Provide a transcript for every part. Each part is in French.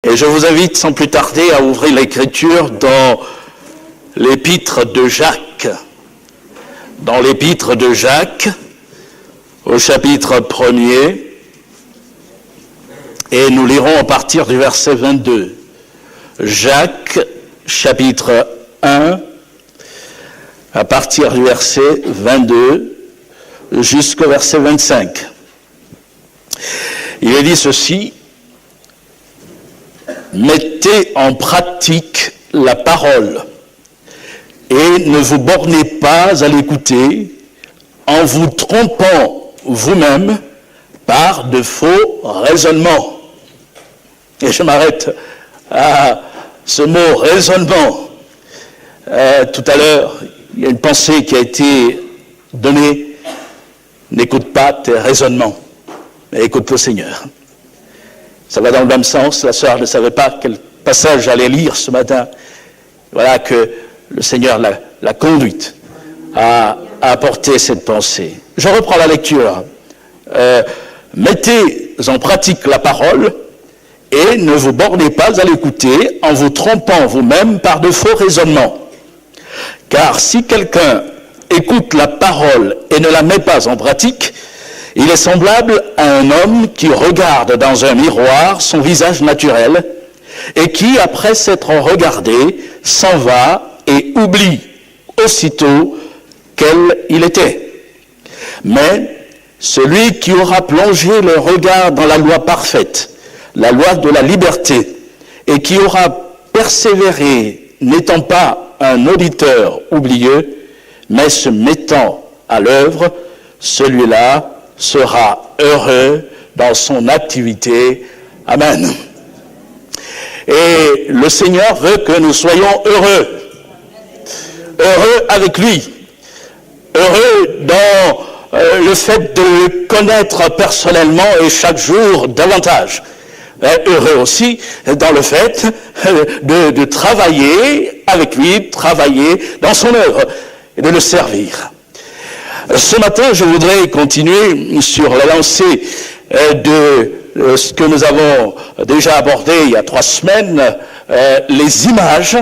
Et je vous invite sans plus tarder à ouvrir l'Écriture dans l'épître de Jacques. Dans l'épître de Jacques, au chapitre 1er, et nous lirons à partir du verset 22. Jacques, chapitre 1, à partir du verset 22 jusqu'au verset 25. Il est dit ceci: mettez en pratique la parole et ne vous bornez pas à l'écouter en vous trompant vous-même par de faux raisonnements. Et je m'arrête à ce mot raisonnement. Tout à l'heure, il y a une pensée qui a été donnée: n'écoute pas tes raisonnements, mais écoute le Seigneur. Ça va dans le même sens. La sœur ne savait pas quel passage j'allais lire ce matin. Voilà que le Seigneur l'a conduite à apporter cette pensée. Je reprends la lecture. Mettez en pratique la parole et ne vous bornez pas à l'écouter en vous trompant vous-même par de faux raisonnements. Car si quelqu'un écoute la parole et ne la met pas en pratique, il est semblable à un homme qui regarde dans un miroir son visage naturel et qui, après s'être regardé, s'en va et oublie aussitôt quel il était. Mais celui qui aura plongé le regard dans la loi parfaite, la loi de la liberté, et qui aura persévéré, n'étant pas un auditeur oublieux, mais se mettant à l'œuvre, celui-là sera heureux dans son activité. Amen. Et le Seigneur veut que nous soyons heureux. Heureux avec lui. Heureux dans le fait de le connaître personnellement et chaque jour davantage. Heureux aussi dans le fait de travailler avec lui, travailler dans son œuvre et de le servir. Ce matin, je voudrais continuer sur la lancée de ce que nous avons déjà abordé il y a 3 semaines, les images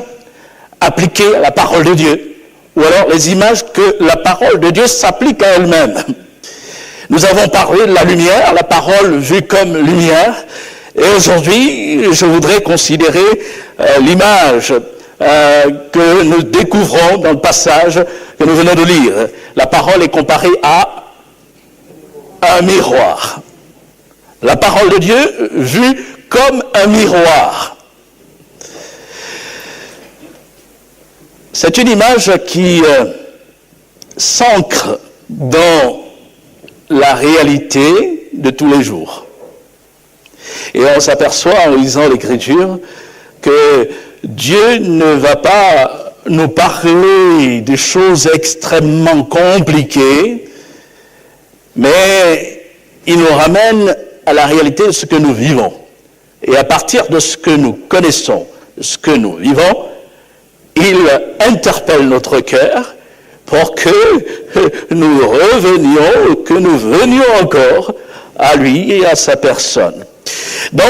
appliquées à la parole de Dieu, ou alors les images que la parole de Dieu s'applique à elle-même. Nous avons parlé de la lumière, la parole vue comme lumière, et aujourd'hui, je voudrais considérer l'image que nous découvrons dans le passage que nous venons de lire. La parole est comparée à un miroir. La parole de Dieu vue comme un miroir. C'est une image qui s'ancre dans la réalité de tous les jours. Et on s'aperçoit en lisant l'Écriture que Dieu ne va pas nous parler des choses extrêmement compliquées, mais il nous ramène à la réalité de ce que nous vivons. Et à partir de ce que nous connaissons, de ce que nous vivons, il interpelle notre cœur pour que nous revenions, que nous venions encore à lui et à sa personne. Dans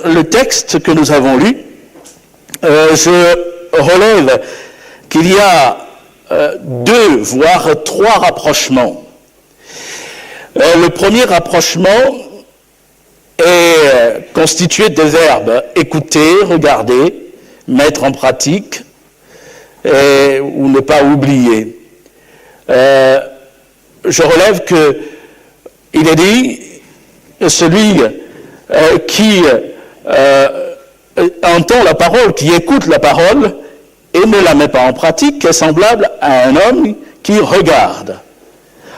le texte que nous avons lu, je relève qu'il y a 2, voire 3 rapprochements. Le premier rapprochement est constitué des verbes écouter, regarder, mettre en pratique ou ne pas oublier. Je relève qu'il est dit celui qui entend la parole, qui écoute la parole et ne la met pas en pratique, est semblable à un homme qui regarde.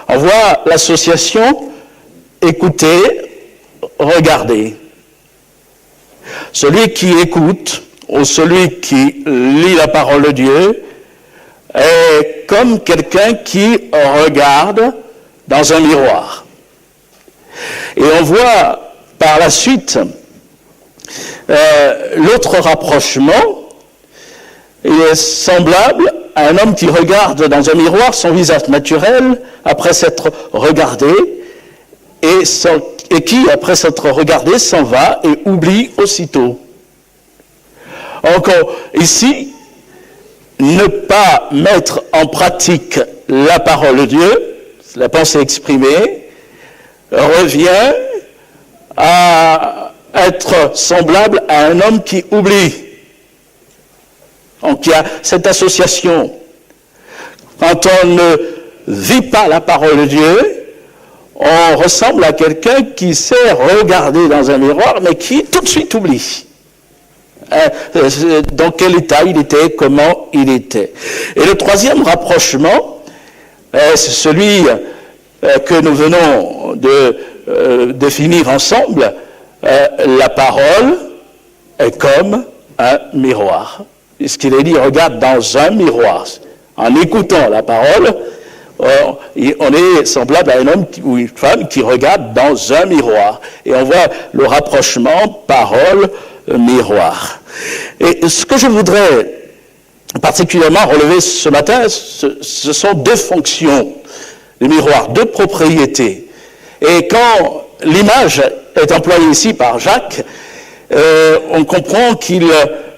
On voit l'association écouter, regarder. Celui qui écoute ou celui qui lit la parole de Dieu est comme quelqu'un qui regarde dans un miroir. Et on voit par la suite l'autre rapprochement est semblable à un homme qui regarde dans un miroir son visage naturel après s'être regardé et qui, après s'être regardé, s'en va et oublie aussitôt. Encore ici, ne pas mettre en pratique la parole de Dieu, la pensée exprimée, revient à être semblable à un homme qui oublie. Donc il y a cette association. Quand on ne vit pas la parole de Dieu, on ressemble à quelqu'un qui sait regarder dans un miroir, mais qui tout de suite oublie. Dans quel état il était, comment il était. Et le troisième rapprochement, c'est celui que nous venons de définir ensemble. La parole est comme un miroir. Puisqu'il est dit, regarde dans un miroir. En écoutant la parole, on est semblable à un homme ou une femme qui regarde dans un miroir. Et on voit le rapprochement parole-miroir. Et ce que je voudrais particulièrement relever ce matin, ce sont deux fonctions du miroir, deux propriétés. Et quand l'image est employée ici par Jacques, on comprend qu'il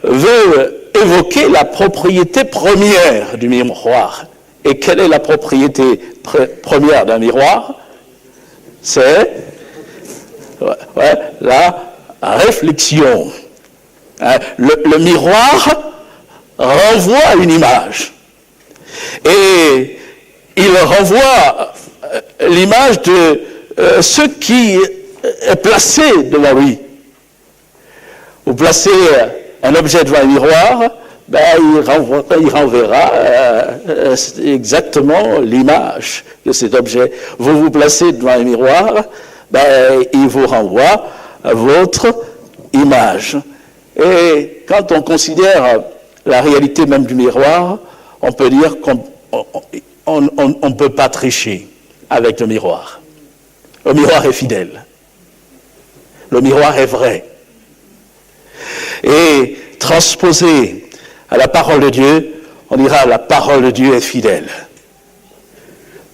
veut évoquer la propriété première du miroir. Et quelle est la propriété première d'un miroir? C'est la réflexion. Le miroir renvoie à une image. Et il renvoie l'image de ce qui est placé devant lui. Vous placez un objet devant un miroir, il renverra exactement l'image de cet objet. Vous vous placez devant un miroir, il vous renvoie votre image. Et quand on considère la réalité même du miroir, on peut dire qu'on ne peut pas tricher avec le miroir. Le miroir est fidèle. Le miroir est vrai. Et transposé à la parole de Dieu, on dira la parole de Dieu est fidèle.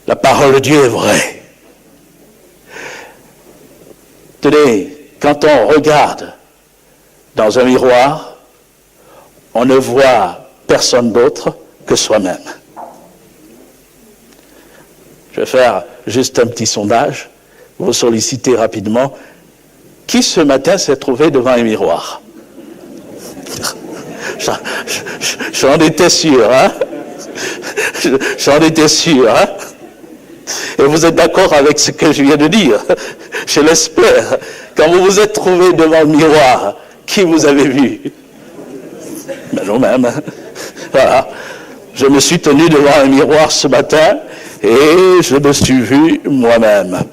La parole de Dieu est vraie. Tenez, quand on regarde dans un miroir, on ne voit personne d'autre que soi-même. Je vais faire juste un petit sondage, vous solliciter rapidement. Qui ce matin s'est trouvé devant un miroir? J'en étais sûr, hein? J'en étais sûr, hein? Et vous êtes d'accord avec ce que je viens de dire? Je l'espère. Quand vous vous êtes trouvé devant le miroir, qui vous avez vu? Ben nous-mêmes. Voilà. Je me suis tenu devant un miroir ce matin et je me suis vu moi-même.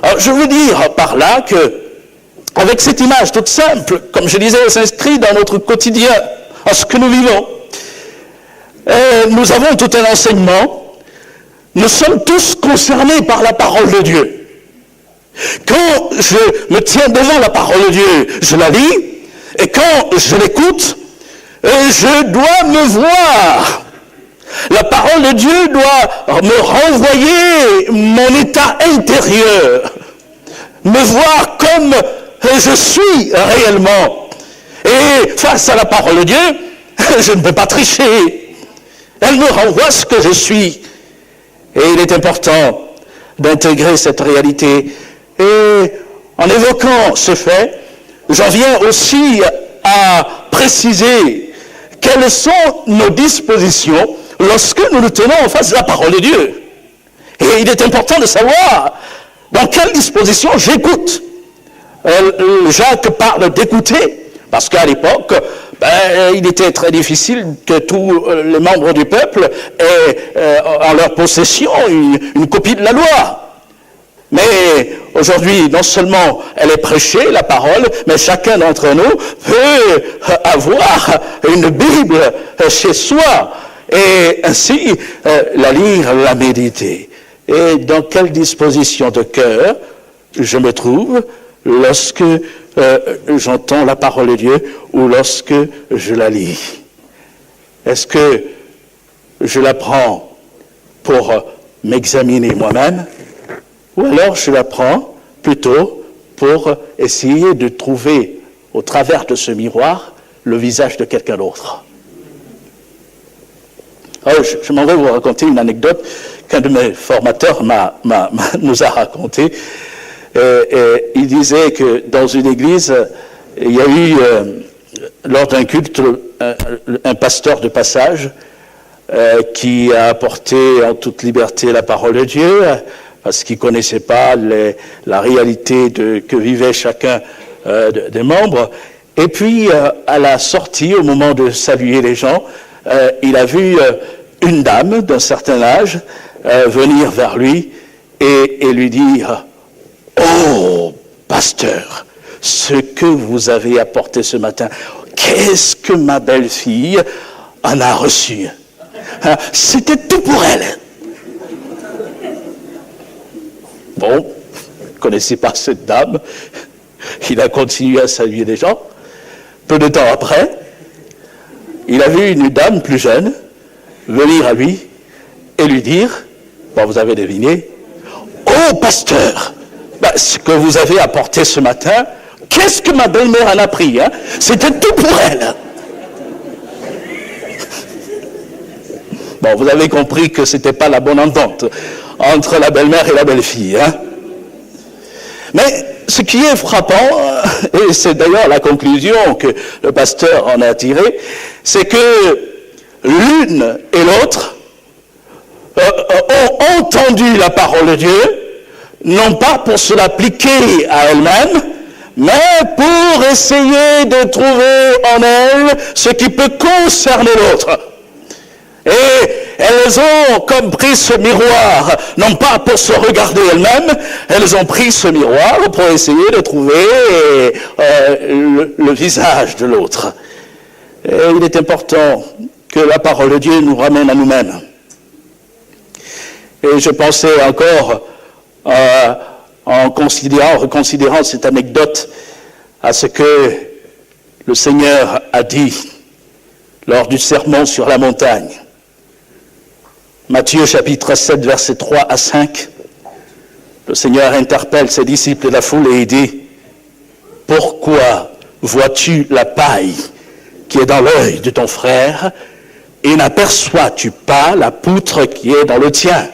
Alors, je veux dire par là que, avec cette image toute simple, comme je disais, elle s'inscrit dans notre quotidien, en ce que nous vivons. Nous avons tout un enseignement. Nous sommes tous concernés par la parole de Dieu. Quand je me tiens devant la parole de Dieu, je la lis, et quand je l'écoute, je dois me voir. La parole de Dieu doit me renvoyer mon état intérieur, me voir comme je suis réellement. Et face à la parole de Dieu, je ne peux pas tricher. Elle me renvoie ce que je suis. Et il est important d'intégrer cette réalité. Et en évoquant ce fait, j'en viens aussi à préciser quelles sont nos dispositions lorsque nous nous tenons en face de la parole de Dieu. Et il est important de savoir dans quelle disposition j'écoute. Jacques parle d'écouter, parce qu'à l'époque, il était très difficile que tous les membres du peuple aient en leur possession une copie de la loi. Mais aujourd'hui, non seulement elle est prêchée, la parole, mais chacun d'entre nous peut avoir une Bible chez soi et ainsi la lire, la méditer. Et dans quelle disposition de cœur je me trouve lorsque j'entends la parole de Dieu ou lorsque je la lis? Est-ce que je la prends pour m'examiner moi-même, ou alors je la prends plutôt pour essayer de trouver au travers de ce miroir le visage de quelqu'un d'autre. Alors, je m'en vais vous raconter une anecdote qu'un de mes formateurs nous a racontée. Il disait que dans une église, il y a eu, lors d'un culte, un pasteur de passage qui a apporté en toute liberté la parole de Dieu, parce qu'il ne connaissait pas la réalité que vivait chacun des membres. Et puis, à la sortie, au moment de saluer les gens, il a vu une dame d'un certain âge venir vers lui et lui dire « Oh, pasteur, ce que vous avez apporté ce matin, qu'est-ce que ma belle-fille en a reçu. C'était tout pour elle. » Bon, ne connaissez pas cette dame. Il a continué à saluer les gens. Peu de temps après, il a vu une dame plus jeune venir à lui et lui dire, bon, vous avez deviné, « Oh, pasteur, ce que vous avez apporté ce matin, qu'est-ce que ma belle-mère en a pris, hein? C'était tout pour elle. » Bon, vous avez compris que ce n'était pas la bonne entente entre la belle-mère et la belle-fille, hein? Mais ce qui est frappant, et c'est d'ailleurs la conclusion que le pasteur en a tirée, c'est que l'une et l'autre ont entendu la parole de Dieu, non pas pour se l'appliquer à elles-mêmes, mais pour essayer de trouver en elles ce qui peut concerner l'autre. Et elles ont comme pris ce miroir, non pas pour se regarder elles-mêmes, elles ont pris ce miroir pour essayer de trouver le visage de l'autre. Et il est important que la parole de Dieu nous ramène à nous-mêmes. Et je pensais encore, en reconsidérant cette anecdote, à ce que le Seigneur a dit lors du sermon sur la montagne. Matthieu chapitre 7, versets 3 à 5, le Seigneur interpelle ses disciples et la foule et il dit « Pourquoi vois-tu la paille qui est dans l'œil de ton frère et n'aperçois-tu pas la poutre qui est dans le tien?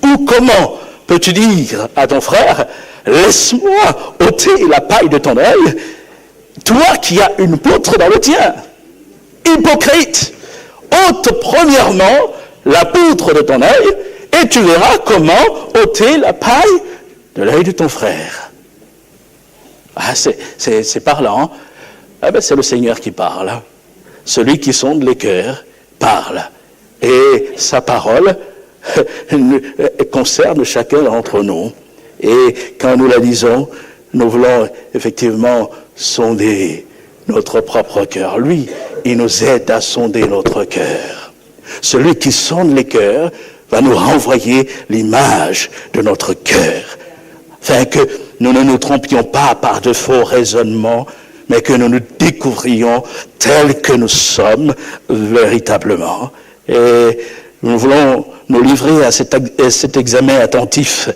Ou comment peux-tu dire à ton frère « Laisse-moi ôter la paille de ton œil, toi qui as une poutre dans le tien ?» Hypocrite, ôte premièrement la poutre de ton œil, et tu verras comment ôter la paille de l'œil de ton frère. Ah, c'est parlant. Ah ben, c'est le Seigneur qui parle. Celui qui sonde les cœurs parle. Et sa parole concerne chacun d'entre nous. Et quand nous la lisons, nous voulons effectivement sonder notre propre cœur. Lui, il nous aide à sonder notre cœur. Celui qui sonde les cœurs va nous renvoyer l'image de notre cœur, afin que nous ne nous trompions pas par de faux raisonnements, mais que nous nous découvrions tels que nous sommes véritablement. Et nous voulons nous livrer à cet examen attentif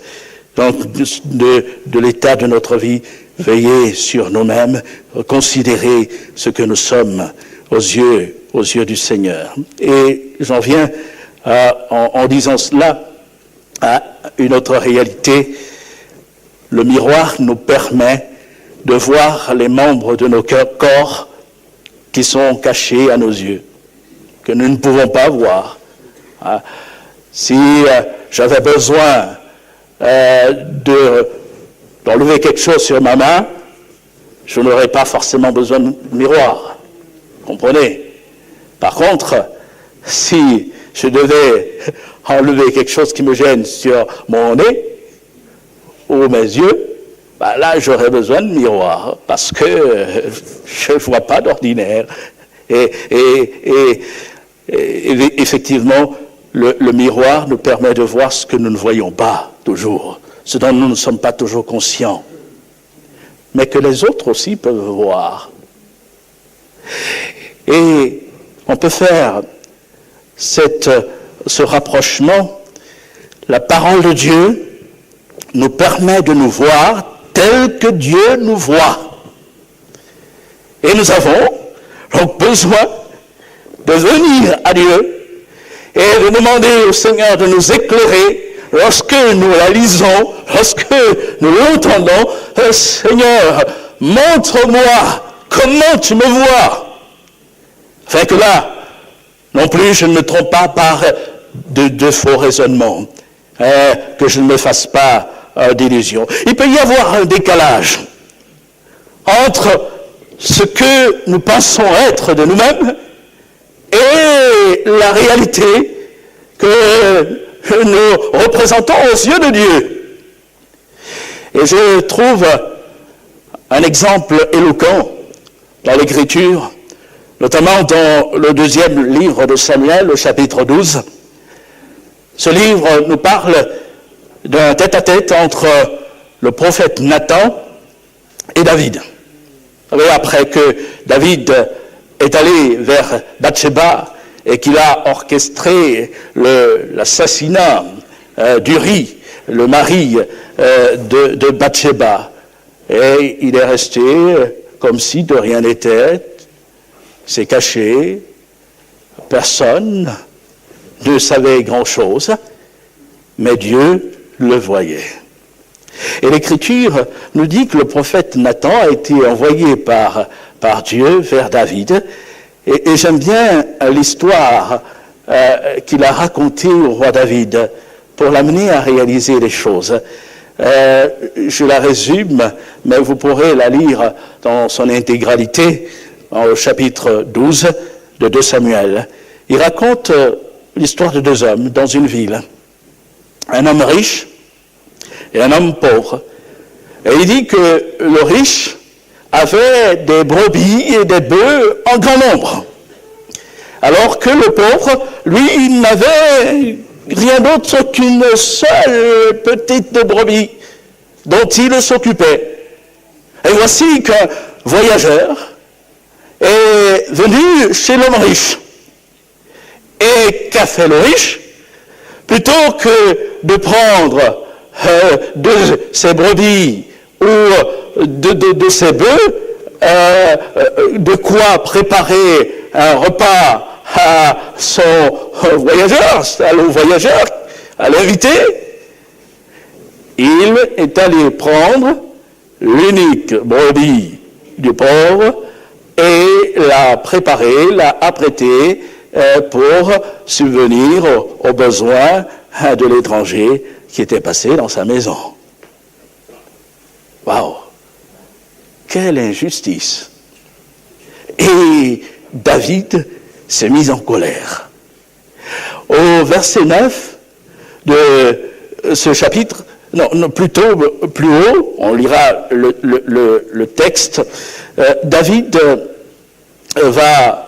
donc, de l'état de notre vie, veiller sur nous-mêmes, considérer ce que nous sommes aux yeux du Seigneur. Et j'en viens en disant cela à une autre réalité. Le miroir nous permet de voir les membres de nos corps qui sont cachés à nos yeux, que nous ne pouvons pas voir. Si j'avais besoin d'enlever quelque chose sur ma main, je n'aurais pas forcément besoin de miroir. Comprenez? Par contre, si je devais enlever quelque chose qui me gêne sur mon nez ou mes yeux, là j'aurais besoin de miroir parce que je ne vois pas d'ordinaire. Et effectivement, le miroir nous permet de voir ce que nous ne voyons pas toujours, ce dont nous ne sommes pas toujours conscients, mais que les autres aussi peuvent voir. Et on peut faire ce rapprochement. La parole de Dieu nous permet de nous voir tel que Dieu nous voit. Et nous avons Donc, besoin de venir à Dieu et de demander au Seigneur de nous éclairer lorsque nous la lisons, lorsque nous l'entendons. Seigneur, montre-moi comment tu me vois. Afin que là, non plus, je ne me trompe pas par de faux raisonnements, que je ne me fasse pas d'illusions. Il peut y avoir un décalage entre ce que nous pensons être de nous-mêmes et la réalité que nous représentons aux yeux de Dieu. Et je trouve un exemple éloquent dans l'Écriture, notamment dans le 2e livre de Samuel, au chapitre 12. Ce livre nous parle d'un tête-à-tête entre le prophète Nathan et David. Vous savez, après que David est allé vers Bathsheba et qu'il a orchestré l'assassinat d'Uri, le mari de Bathsheba, et il est resté comme si de rien n'était, s'est caché, personne ne savait grand-chose, mais Dieu le voyait. Et l'Écriture nous dit que le prophète Nathan a été envoyé par Dieu vers David, et j'aime bien l'histoire qu'il a racontée au roi David pour l'amener à réaliser les choses. Je la résume, mais vous pourrez la lire dans son intégralité, au chapitre 12 de 2 Samuel. Il raconte l'histoire de 2 hommes dans une ville. Un homme riche et un homme pauvre. Et il dit que le riche avait des brebis et des bœufs en grand nombre. Alors que le pauvre, lui, n'avait rien d'autre qu'une seule petite brebis dont il s'occupait. Et voici qu'un voyageur est venu chez l'homme riche. Et qu'a fait le riche? Plutôt que de prendre de ses brebis ou de ses bœufs, de quoi préparer un repas à son voyageur, au voyageur, à l'invité, il est allé prendre l'unique brebis du pauvre et l'a préparé, l'a apprêté pour subvenir aux besoins de l'étranger qui était passé dans sa maison. Waouh! Quelle injustice! Et David s'est mis en colère. Au verset 9 de ce chapitre, non, plutôt plus haut, on lira le texte, David va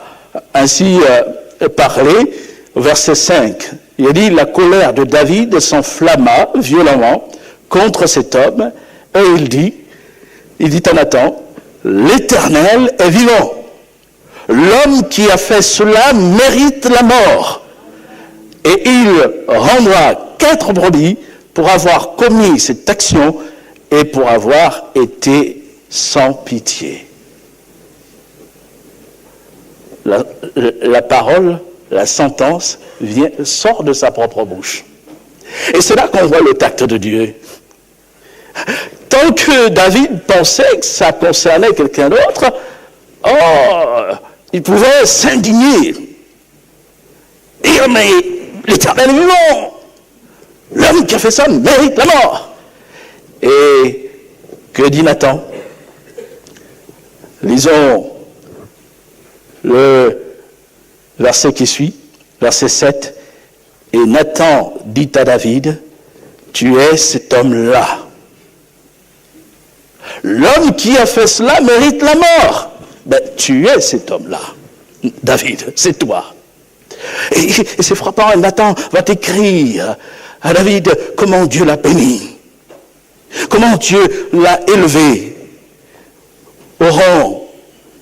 ainsi parler, au verset 5. Il dit, la colère de David s'enflamma violemment contre cet homme, et il dit à Nathan, l'Éternel est vivant. L'homme qui a fait cela mérite la mort. Et il rendra 4 brebis pour avoir commis cette action et pour avoir été sans pitié. La parole, la sentence sort de sa propre bouche. Et c'est là qu'on voit le tact de Dieu. Tant que David pensait que ça concernait quelqu'un d'autre, il pouvait s'indigner. Dire, mais l'Éternel est vivant. L'homme qui a fait ça mérite la mort. Et que dit Nathan? Lisons le verset qui suit, verset 7. Et Nathan dit à David, tu es cet homme-là. L'homme qui a fait cela mérite la mort. Ben, tu es cet homme-là, David, c'est toi. Et c'est frappant, Nathan va t'écrire à David comment Dieu l'a béni, comment Dieu l'a élevé au rang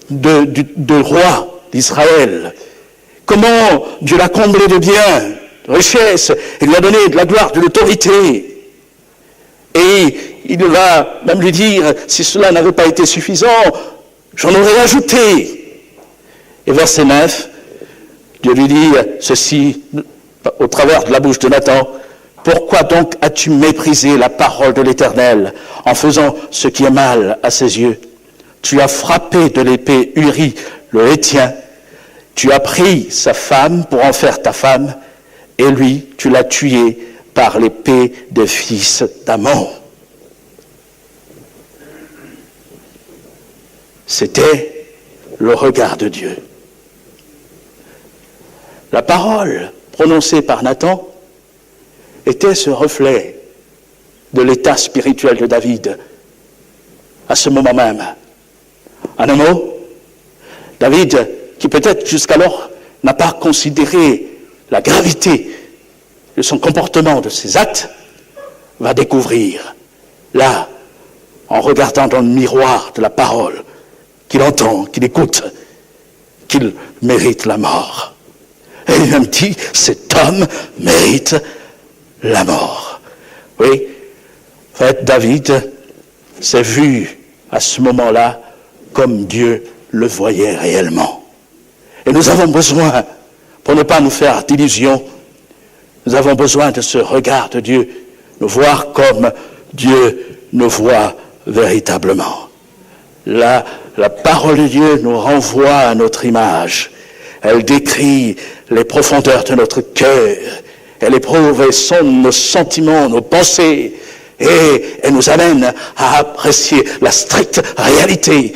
de roi d'Israël, comment Dieu l'a comblé de biens, de richesses, et lui a donné de la gloire, de l'autorité. Et il va même lui dire, si cela n'avait pas été suffisant, j'en aurais ajouté. Et verset 9, Dieu lui dit ceci au travers de la bouche de Nathan. Pourquoi donc as-tu méprisé la parole de l'Éternel en faisant ce qui est mal à ses yeux? Tu as frappé de l'épée Uri, le Héthien. Tu as pris sa femme pour en faire ta femme, et lui, tu l'as tué par l'épée des fils d'Ammon. C'était le regard de Dieu. La parole prononcée par Nathan était ce reflet de l'état spirituel de David à ce moment même. En un mot, David, qui peut-être jusqu'alors n'a pas considéré la gravité de son comportement, de ses actes, va découvrir, là, en regardant dans le miroir de la parole, qu'il entend, qu'il écoute, qu'il mérite la mort. Et il même dit, cet homme mérite la mort. Oui, en fait, David s'est vu à ce moment-là comme Dieu le voyait réellement. Et nous avons besoin, pour ne pas nous faire d'illusions, nous avons besoin de ce regard de Dieu, nous voir comme Dieu nous voit véritablement. La parole de Dieu nous renvoie à notre image. Elle décrit les profondeurs de notre cœur. Elle éprouve et sonde nos sentiments, nos pensées. Et elle nous amène à apprécier la stricte réalité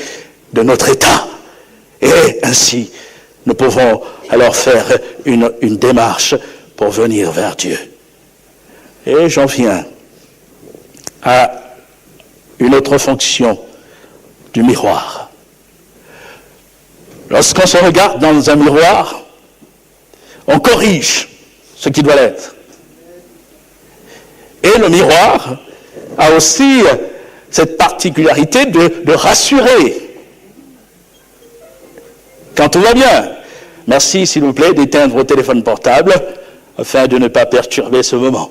de notre état. Et ainsi, nous pouvons alors faire une démarche pour venir vers Dieu. Et j'en viens à une autre fonction du miroir. Lorsqu'on se regarde dans un miroir, on corrige ce qui doit l'être. Et le miroir a aussi cette particularité de rassurer. Quand tout va bien, merci s'il vous plaît d'éteindre vos téléphones portables afin de ne pas perturber ce moment.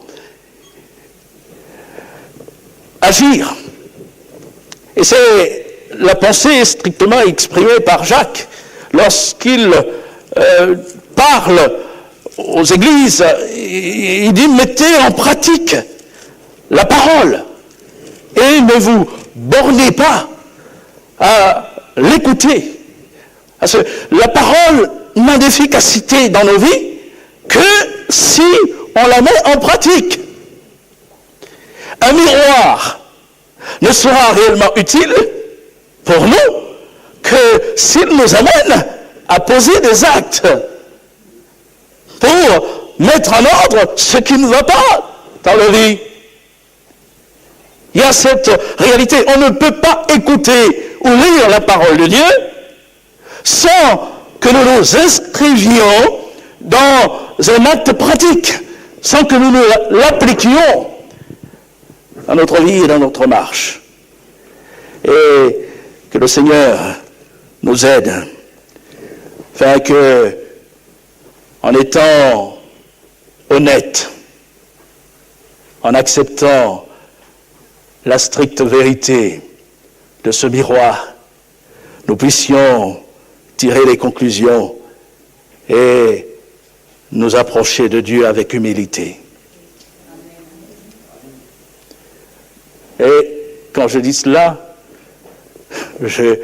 Agir. Et c'est la pensée strictement exprimée par Jacques lorsqu'il parle aux églises. Il dit, mettez en pratique la parole et ne vous bornez pas à l'écouter. Parce que la parole n'a d'efficacité dans nos vies que si on la met en pratique. Un miroir ne sera réellement utile pour nous que s'il nous amène à poser des actes pour mettre en ordre ce qui ne va pas dans la vie. Il y a cette réalité. On ne peut pas écouter ou lire la parole de Dieu sans que nous nous inscrivions dans un acte pratique, sans que nous l'appliquions dans notre vie et dans notre marche. Et que le Seigneur nous aide, afin que, en étant honnête, en acceptant la stricte vérité de ce miroir, nous puissions tirer les conclusions et nous approcher de Dieu avec humilité. Et quand je dis cela, je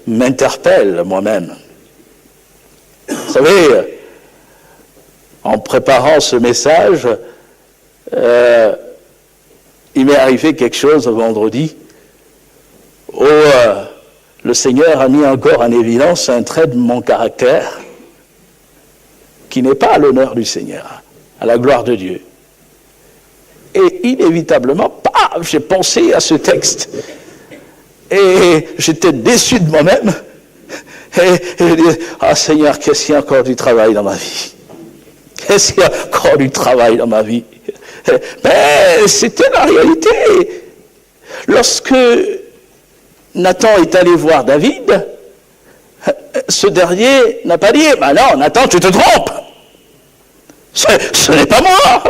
m'interpelle moi-même. Vous savez, en préparant ce message, il m'est arrivé quelque chose vendredi où le Seigneur a mis encore en évidence un trait de mon caractère qui n'est pas à l'honneur du Seigneur, à la gloire de Dieu. Et inévitablement, j'ai pensé à ce texte. Et j'étais déçu de moi-même. Et je dis, Seigneur, qu'est-ce qu'il y a encore du travail dans ma vie? Qu'est-ce qu'il y a encore du travail dans ma vie? Mais c'était la réalité. Lorsque Nathan est allé voir David, ce dernier n'a pas dit, non, Nathan, tu te trompes. Ce n'est pas moi.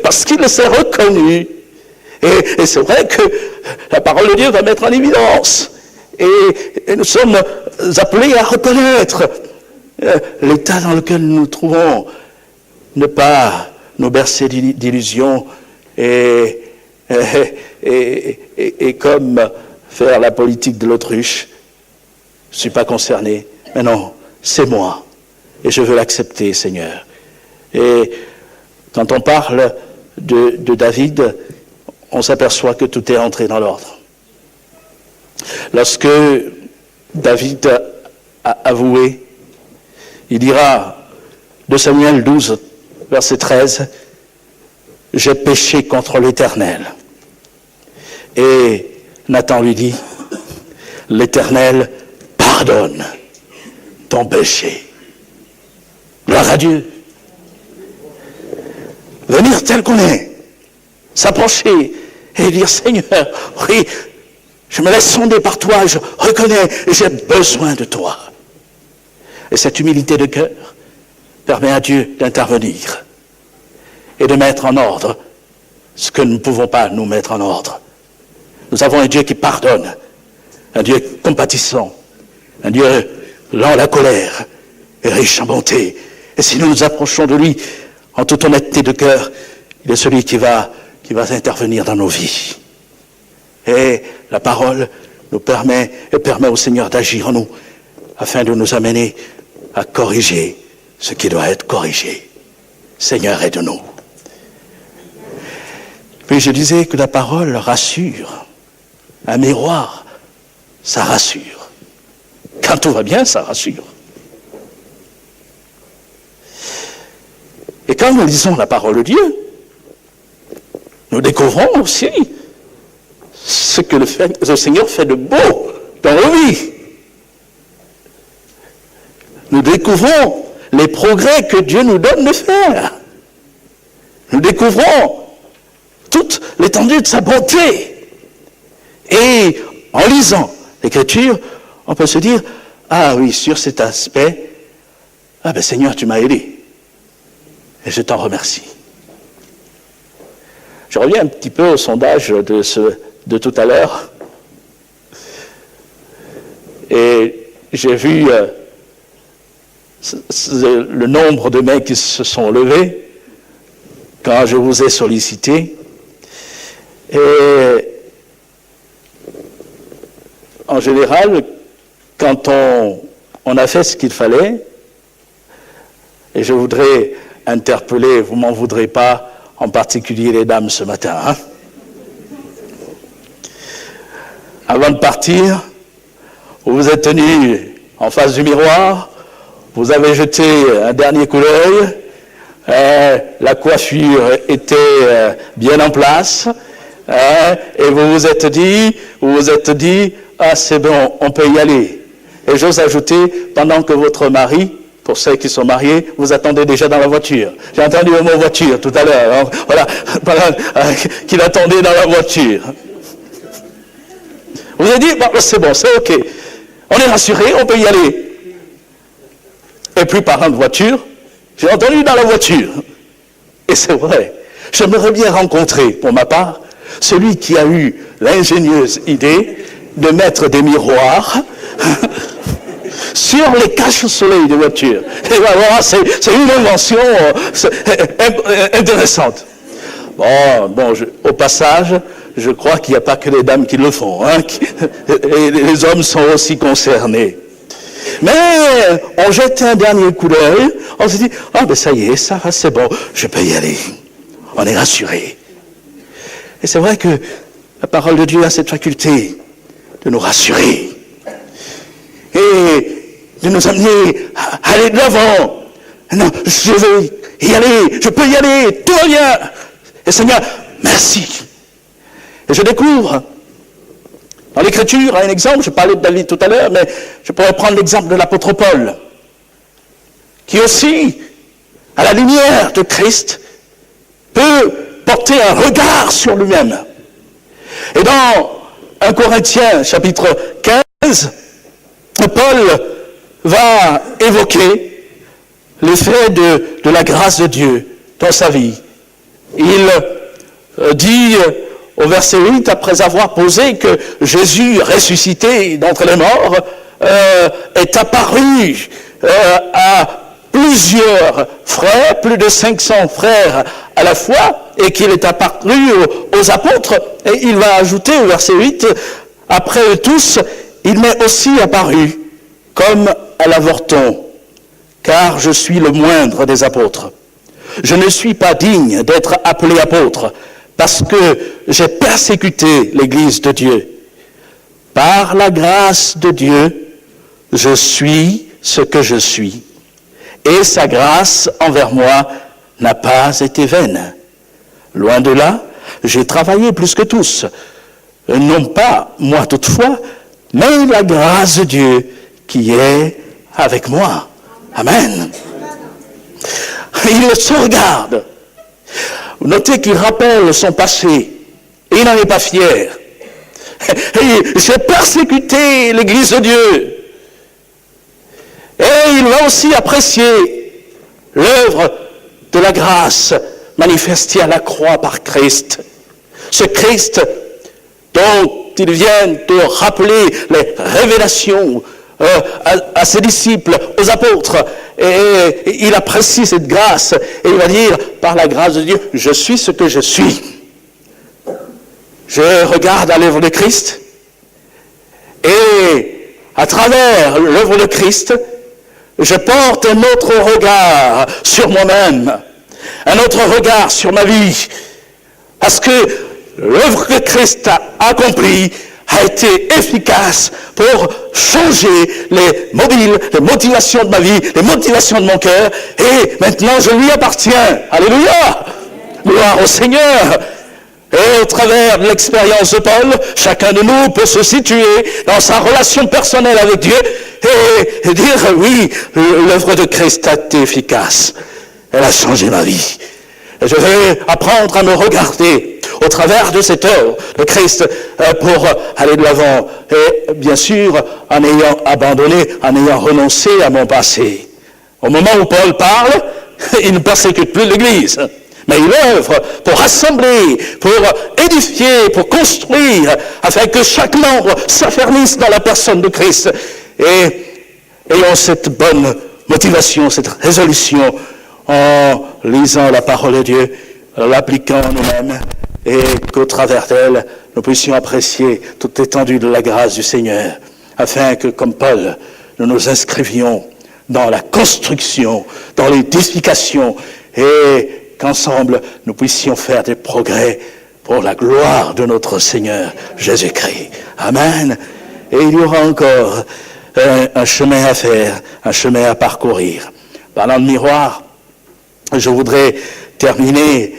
Parce qu'il s'est reconnu. Et c'est vrai que la parole de Dieu va mettre en évidence. Et nous sommes appelés à reconnaître l'état dans lequel nous nous trouvons, ne pas nous bercer d'illusions et comme faire la politique de l'autruche. Je ne suis pas concerné, mais non, c'est moi et je veux l'accepter, Seigneur. Et quand on parle de David, on s'aperçoit que tout est entré dans l'ordre. Lorsque David a avoué, il dira, 2 Samuel 12, verset 13, « J'ai péché contre l'Éternel. » Et Nathan lui dit, « L'Éternel pardonne ton péché. » Gloire à Dieu. Venir tel qu'on est, s'approcher et dire, « Seigneur, oui, je me laisse sonder par toi, je reconnais, j'ai besoin de toi. » Et cette humilité de cœur permet à Dieu d'intervenir et de mettre en ordre ce que nous ne pouvons pas nous mettre en ordre. Nous avons un Dieu qui pardonne, un Dieu compatissant, un Dieu lent à la colère et riche en bonté. Et si nous nous approchons de lui en toute honnêteté de cœur, il est celui qui va intervenir dans nos vies. Et la parole nous permet au Seigneur d'agir en nous afin de nous amener à corriger ce qui doit être corrigé. Seigneur, aide-nous. Puis je disais que la parole rassure. Un miroir, ça rassure. Quand tout va bien, ça rassure. Et quand nous lisons la parole de Dieu, nous découvrons aussi ce que le Seigneur fait de beau dans nos vies. Nous découvrons les progrès que Dieu nous donne de faire. Nous découvrons toute l'étendue de sa bonté. Et en lisant l'Écriture, on peut se dire, ah oui, sur cet aspect, ah ben Seigneur, tu m'as aidé. Et je t'en remercie. Je reviens un petit peu au sondage de tout à l'heure. Et j'ai vu le nombre de mains qui se sont levées quand je vous ai sollicité. Et en général, quand on a fait ce qu'il fallait, et je voudrais interpeller, vous m'en voudrez pas, en particulier les dames ce matin, hein? Avant de partir, vous vous êtes tenus en face du miroir, vous avez jeté un dernier coup d'œil, la coiffure était bien en place, et vous vous êtes dit, ah c'est bon, on peut y aller. Et j'ose ajouter, pendant que votre mari, pour ceux qui sont mariés, vous attendez déjà dans la voiture. J'ai entendu le mot voiture tout à l'heure, hein, voilà, qu'il attendait dans la voiture. Vous avez dit, bon, c'est bon, c'est ok. On est rassuré, on peut y aller. Et puis parlant de voiture, j'ai entendu dans la voiture. Et c'est vrai, j'aimerais bien rencontrer, pour ma part, celui qui a eu l'ingénieuse idée de mettre des miroirs sur les cache-soleil des voitures. Et voilà, c'est une invention intéressante. Bon, au passage, je crois qu'il n'y a pas que les dames qui le font, hein, et les hommes sont aussi concernés. Mais on jette un dernier coup d'œil, on se dit, ah ben ça y est, ça c'est bon, je peux y aller. On est rassuré. Et c'est vrai que la parole de Dieu a cette faculté de nous rassurer et de nous amener à aller de l'avant. Non, je vais y aller, je peux y aller, tout va bien. Et Seigneur, merci. Et je découvre dans l'Écriture un exemple, je parlais de David tout à l'heure, mais je pourrais prendre l'exemple de l'apôtre Paul, qui aussi, à la lumière de Christ, peut porter un regard sur lui-même. Et dans 1 Corinthiens, chapitre 15, Paul va évoquer l'effet de la grâce de Dieu dans sa vie. Il dit au verset 8, après avoir posé que Jésus ressuscité d'entre les morts est apparu à plusieurs frères, plus de 500 frères à la fois, et qu'il est apparu aux apôtres. Et il va ajouter au verset 8, « Après eux tous, il m'est aussi apparu comme à l'avorton, car je suis le moindre des apôtres. Je ne suis pas digne d'être appelé apôtre, parce que j'ai persécuté l'Église de Dieu. Par la grâce de Dieu, je suis ce que je suis. Et sa grâce envers moi n'a pas été vaine. Loin de là, j'ai travaillé plus que tous. Non pas moi toutefois, mais la grâce de Dieu qui est avec moi. » Amen. Il se regarde. Notez qu'il rappelle son passé. Et il n'en est pas fier. J'ai persécuté l'Église de Dieu. Et il va aussi apprécier l'œuvre de la grâce manifestée à la croix par Christ. Ce Christ dont il vient de rappeler les révélations à ses disciples, aux apôtres, et il apprécie cette grâce, et il va dire, par la grâce de Dieu, je suis ce que je suis. Je regarde à l'œuvre de Christ, et à travers l'œuvre de Christ, je porte un autre regard sur moi-même, un autre regard sur ma vie, parce que l'œuvre que Christ a accomplie a été efficace pour changer les motivations de ma vie, les motivations de mon cœur, et maintenant je lui appartiens. Alléluia! Gloire au Seigneur! Et au travers de l'expérience de Paul, chacun de nous peut se situer dans sa relation personnelle avec Dieu et dire, oui, l'œuvre de Christ a été efficace. Elle a changé ma vie. Et je vais apprendre à me regarder au travers de cette œuvre de Christ pour aller de l'avant. Et bien sûr, en ayant abandonné, en ayant renoncé à mon passé. Au moment où Paul parle, il ne persécute plus l'Église. Mais il œuvre pour rassembler, pour édifier, pour construire, afin que chaque membre s'affermisse dans la personne de Christ. Et ayons cette bonne motivation, cette résolution, en lisant la parole de Dieu, l'appliquant en nous-mêmes, et qu'au travers d'elle, nous puissions apprécier toute l'étendue de la grâce du Seigneur, afin que, comme Paul, nous nous inscrivions dans la construction, dans l'édification, et qu'ensemble, nous puissions faire des progrès pour la gloire de notre Seigneur Jésus-Christ. Amen. Et il y aura encore un chemin à faire, un chemin à parcourir. Parlant de miroir, je voudrais terminer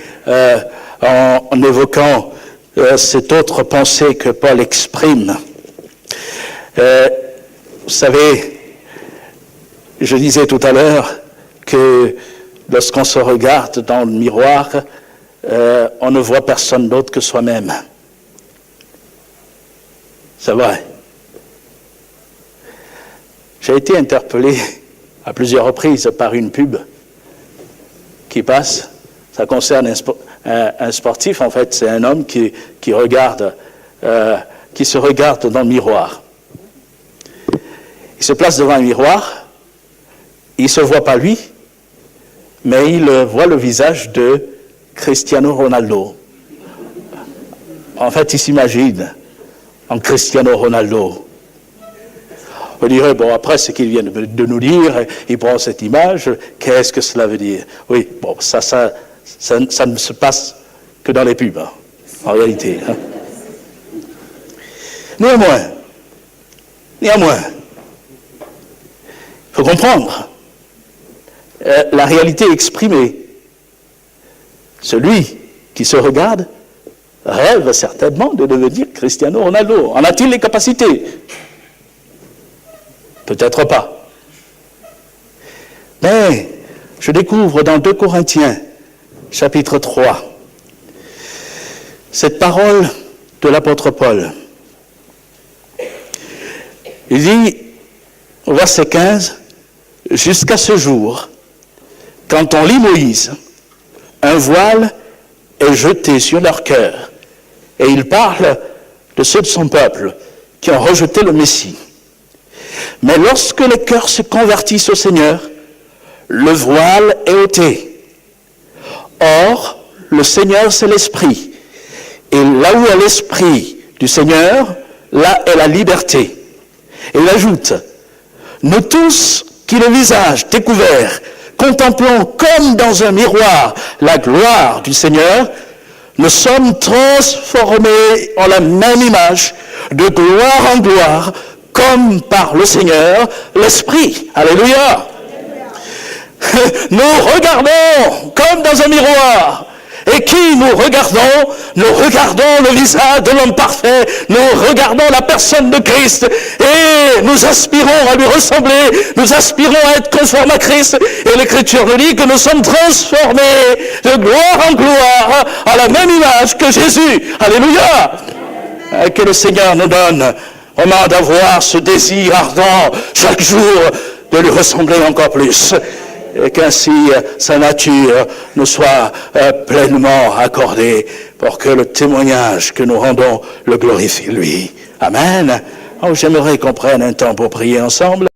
en évoquant cette autre pensée que Paul exprime. Vous savez, je disais tout à l'heure que lorsqu'on se regarde dans le miroir, on ne voit personne d'autre que soi-même. C'est vrai. J'ai été interpellé à plusieurs reprises par une pub qui passe. Ça concerne un sportif, en fait, c'est un homme qui se regarde dans le miroir. Il se place devant un miroir, il ne se voit pas lui, mais il voit le visage de Cristiano Ronaldo. En fait, il s'imagine en Cristiano Ronaldo. On dirait, bon, après ce qu'il vient de nous dire, il prend cette image, qu'est-ce que cela veut dire? Oui, bon, ça ne se passe que dans les pubs, hein, en réalité. Hein. Néanmoins, il faut comprendre la réalité exprimée. Celui qui se regarde rêve certainement de devenir Cristiano Ronaldo. En a-t-il les capacités? Peut-être pas. Mais je découvre dans 2 Corinthiens, chapitre 3, cette parole de l'apôtre Paul. Il dit, au verset 15, « Jusqu'à ce jour, quand on lit Moïse, un voile est jeté sur leur cœur. » Et il parle de ceux de son peuple qui ont rejeté le Messie. Mais lorsque les cœurs se convertissent au Seigneur, le voile est ôté. Or, le Seigneur, c'est l'Esprit. Et là où est l'Esprit du Seigneur, là est la liberté. Et il ajoute, nous tous qui le visage découvert, contemplons comme dans un miroir la gloire du Seigneur, nous sommes transformés en la même image, de gloire en gloire, comme par le Seigneur, l'Esprit. Alléluia. Nous regardons comme dans un miroir. Et qui nous regardons le visage de l'homme parfait, nous regardons la personne de Christ et nous aspirons à lui ressembler, nous aspirons à être conformes à Christ. Et l'Écriture nous dit que nous sommes transformés de gloire en gloire à la même image que Jésus. Alléluia. Que le Seigneur nous donne vraiment d'avoir ce désir ardent chaque jour de lui ressembler encore plus. Et qu'ainsi sa nature nous soit pleinement accordée pour que le témoignage que nous rendons le glorifie lui. Amen. Oh, j'aimerais qu'on prenne un temps pour prier ensemble.